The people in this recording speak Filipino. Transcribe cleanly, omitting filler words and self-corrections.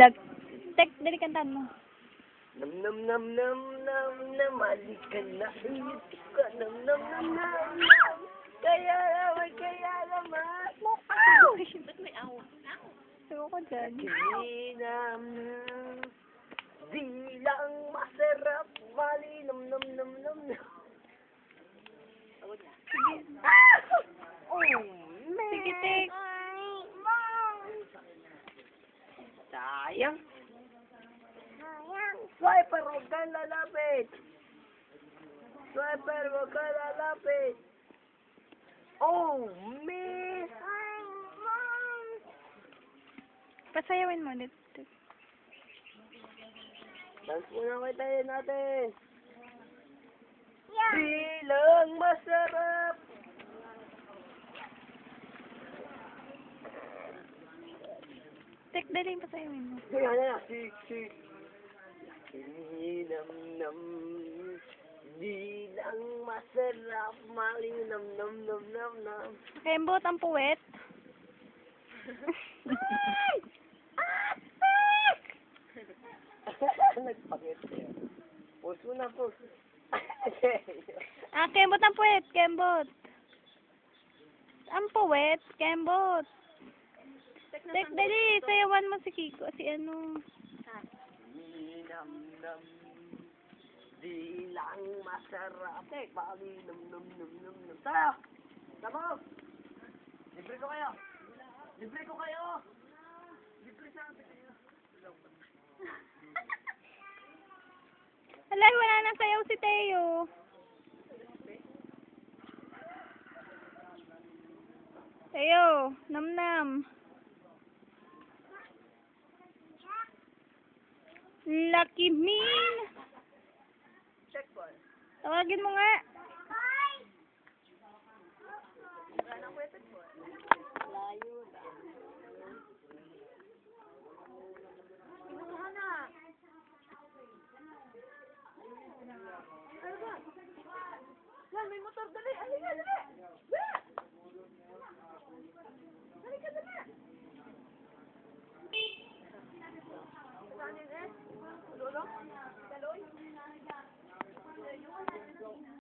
Lag. Tek, dali kantahan mo. Nam nam nam nam nam nam, halika na, iyot ka, nam nam nam nam nam, kaya naman, Ba't may awa? Sabi ko dyan. kinam nam, di lang masarap, mali, nam nam nam nam nam. Oh, man. Sige, Tek. Sayang. Swiper, huwag kang lalapit. Swiper, huwag kang lalapit. Oh, miss. Pasayawin mo ulit. Dance muna kayo tayo natin. Bilang masarap. Tek, dali pasayawin mo. Kaya na, sik. Nam di lang masarap, maling nam. Kembot ang puwet. Nagpakit siya. Puso na. Kembot ang puwet. Kembot. Ang puwet. Kembot. Tek, dali. Sayawan mo si Kiko. Si ano. Nam di lang masarap. Bali nam. Tayo! Tama! Libre ko kayo! Libre sa atin kayo! Alay, wala nang sayaw si Teo. Teo, nam. Lucky Min. Check ball. Tawagin mo nga. Layo na. Pinuha na. Ano ba? Yan, may motor. Dali.